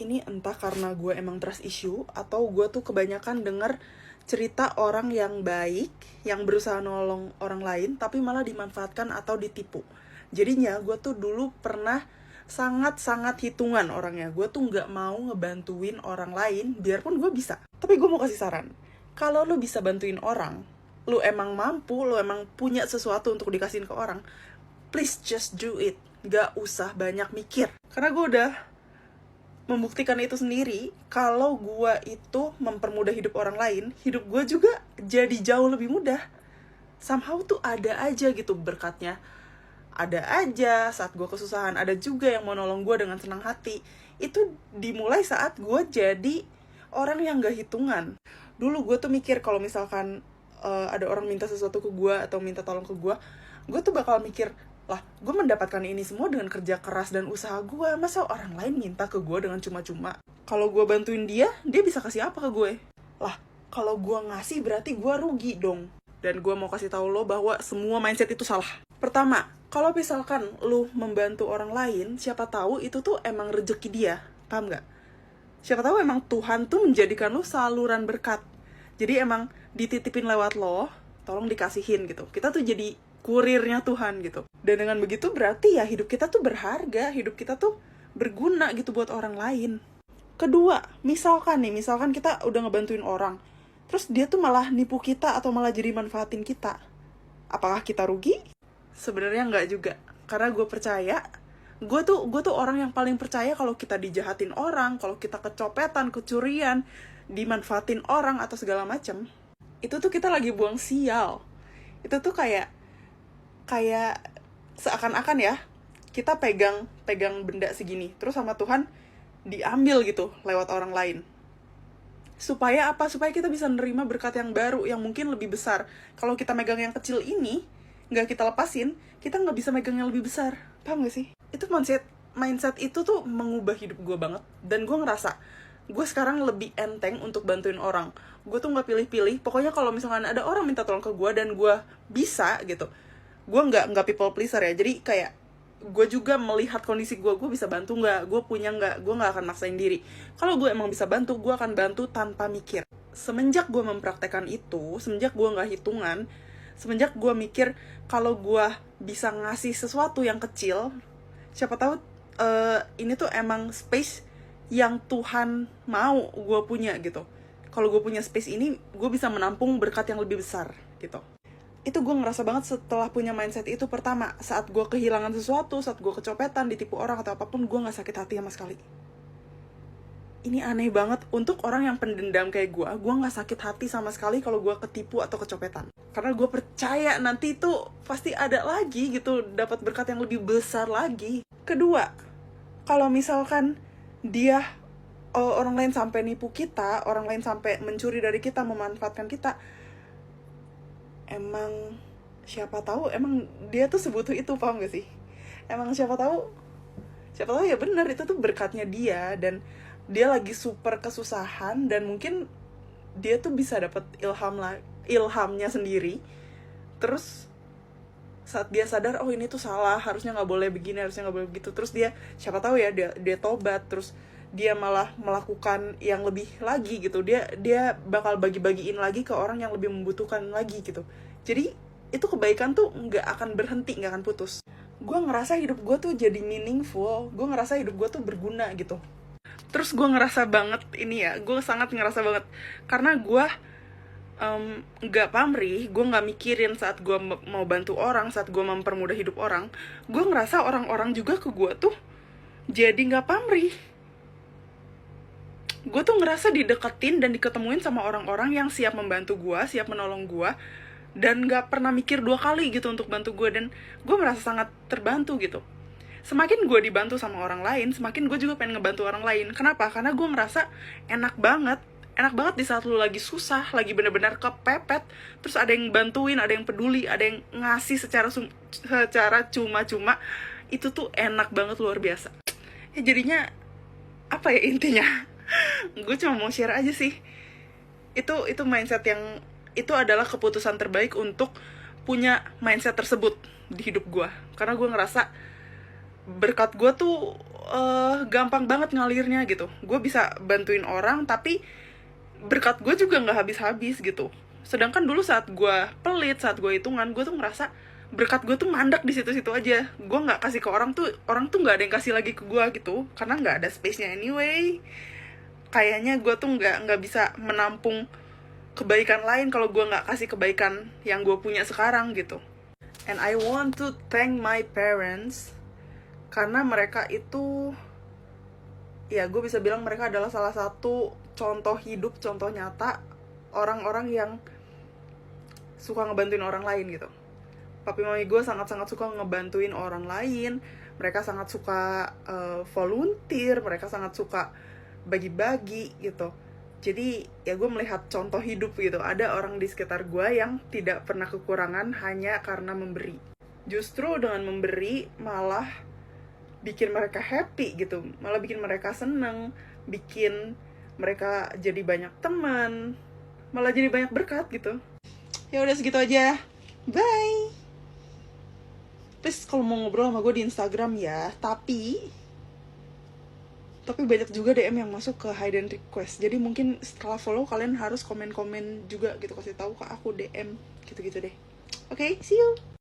ini entah karena gue emang trust issue atau gue tuh kebanyakan denger cerita orang yang baik, yang berusaha nolong orang lain, tapi malah dimanfaatkan atau ditipu. Jadinya gue tuh dulu pernah sangat-sangat hitungan orangnya. Gue tuh gak mau ngebantuin orang lain, biarpun gue bisa. Tapi gue mau kasih saran, kalau lo bisa bantuin orang, lo emang mampu, lo emang punya sesuatu untuk dikasihin ke orang, please just do it. Gak usah banyak mikir. Karena gue udah membuktikan itu sendiri, kalau gue itu mempermudah hidup orang lain, hidup gue juga jadi jauh lebih mudah. Somehow tuh ada aja gitu berkatnya. Ada aja saat gue kesusahan, ada juga yang mau nolong gue dengan senang hati. Itu dimulai saat gue jadi orang yang gak hitungan. Dulu gue tuh mikir kalau misalkan ada orang minta sesuatu ke gue atau minta tolong ke gue tuh bakal mikir, lah gue mendapatkan ini semua dengan kerja keras dan usaha gue, masa orang lain minta ke gue dengan cuma-cuma? Kalau gue bantuin dia bisa kasih apa ke gue? Lah kalau gue ngasih berarti gue rugi dong. Dan gue mau kasih tahu lo bahwa semua mindset itu salah. Pertama, kalau misalkan lo membantu orang lain, siapa tahu itu tuh emang rezeki dia, paham gak? Siapa tahu emang Tuhan tuh menjadikan lo saluran berkat. Jadi emang dititipin lewat lo, tolong dikasihin gitu. Kita tuh jadi kurirnya Tuhan gitu. Dan dengan begitu berarti ya hidup kita tuh berharga, hidup kita tuh berguna gitu buat orang lain. Kedua, misalkan kita udah ngebantuin orang, terus dia tuh malah nipu kita atau malah jadi manfaatin kita. Apakah kita rugi? Sebenarnya enggak juga. Karena gue percaya, gue tuh orang yang paling percaya kalau kita dijahatin orang, kalau kita kecopetan, kecurian, dimanfaatin orang atau segala macam, itu tuh kita lagi buang sial. Itu tuh kayak seakan-akan ya kita pegang benda segini, terus sama Tuhan diambil gitu lewat orang lain. Supaya apa? Supaya kita bisa nerima berkat yang baru, yang mungkin lebih besar. Kalau kita megang yang kecil ini, nggak kita lepasin, kita nggak bisa megang yang lebih besar. Paham gak sih? Itu mindset itu tuh mengubah hidup gue banget. Dan gue ngerasa gue sekarang lebih enteng untuk bantuin orang. Gue tuh nggak pilih-pilih. Pokoknya kalau misalkan ada orang minta tolong ke gue dan gue bisa gitu, gue nggak people pleaser ya. Jadi kayak gue juga melihat kondisi gue bisa bantu nggak, gue punya nggak, gue nggak akan maksain diri. Kalau gue emang bisa bantu, gue akan bantu tanpa mikir. Semenjak gue mempraktekkan itu, semenjak gue nggak hitungan, semenjak gue mikir kalau gue bisa ngasih sesuatu yang kecil, siapa tahu ini tuh emang space yang Tuhan mau gue punya gitu. Kalau gue punya space ini, gue bisa menampung berkat yang lebih besar gitu. Itu gue ngerasa banget setelah punya mindset itu. Pertama, saat gue kehilangan sesuatu, saat gue kecopetan, ditipu orang atau apapun, gue gak sakit hati sama sekali. Ini aneh banget, untuk orang yang pendendam kayak gue gak sakit hati sama sekali kalau gue ketipu atau kecopetan. Karena gue percaya nanti itu pasti ada lagi gitu, dapat berkat yang lebih besar lagi. Kedua, kalau misalkan orang lain sampai nipu kita, orang lain sampai mencuri dari kita, memanfaatkan kita, emang siapa tahu emang dia tuh sebutuh itu, paham gak sih? Emang siapa tahu ya benar itu tuh berkatnya dia, dan dia lagi super kesusahan, dan mungkin dia tuh bisa dapat ilhamnya sendiri. Terus saat dia sadar, oh ini tuh salah, harusnya nggak boleh begini, harusnya nggak boleh begitu, terus dia siapa tahu ya dia tobat, terus dia malah melakukan yang lebih lagi gitu. Dia bakal bagi-bagiin lagi ke orang yang lebih membutuhkan lagi gitu. Jadi itu kebaikan tuh nggak akan berhenti, nggak akan putus. Gue ngerasa hidup gue tuh jadi meaningful, gue ngerasa hidup gue tuh berguna gitu. Terus gue ngerasa banget ini ya, gue sangat ngerasa banget karena gue nggak pamrih, gue nggak mikirin saat gue mau bantu orang, saat gue mempermudah hidup orang. Gue ngerasa orang-orang juga ke gue tuh jadi nggak pamrih. Gue tuh ngerasa dideketin dan diketemuin sama orang-orang yang siap membantu gue, siap menolong gue, dan gak pernah mikir 2 kali gitu untuk bantu gue. Dan gue merasa sangat terbantu gitu. Semakin gue dibantu sama orang lain, semakin gue juga pengen ngebantu orang lain. Kenapa? Karena gue ngerasa enak banget di saat lu lagi susah, lagi benar-benar kepepet, terus ada yang bantuin, ada yang peduli, ada yang ngasih secara cuma-cuma. Itu tuh enak banget, luar biasa. Ya jadinya apa ya intinya? Gue cuma mau share aja sih. Itu mindset yang, itu adalah keputusan terbaik untuk punya mindset tersebut di hidup gue. Karena gue ngerasa berkat gue tuh gampang banget ngalirnya gitu. Gue bisa bantuin orang, tapi berkat gue juga nggak habis-habis gitu. Sedangkan dulu saat gue pelit, saat gue hitungan, gue tuh ngerasa berkat gue tuh mandek di situ-situ aja. Gue nggak kasih ke orang tuh nggak ada yang kasih lagi ke gue gitu, karena nggak ada space-nya anyway. Kayaknya gue tuh nggak bisa menampung kebaikan lain kalau gue nggak kasih kebaikan yang gue punya sekarang gitu. And I want to thank my parents, karena mereka itu, ya gue bisa bilang mereka adalah salah satu contoh hidup, contoh nyata orang-orang yang suka ngebantuin orang lain gitu. Papi mami gue sangat-sangat suka ngebantuin orang lain. Mereka sangat suka volunteer, mereka sangat suka bagi-bagi gitu. Jadi ya gue melihat contoh hidup gitu. Ada orang di sekitar gue yang tidak pernah kekurangan hanya karena memberi. Justru dengan memberi malah bikin mereka happy gitu, malah bikin mereka seneng, bikin mereka jadi banyak teman, malah jadi banyak berkat gitu. Ya udah segitu aja, bye. Please kalau mau ngobrol sama gue di Instagram ya, tapi banyak juga DM yang masuk ke hidden request, jadi mungkin setelah follow kalian harus komen-komen juga gitu, kasih tahu ke aku DM gitu-gitu deh. Oke, see you.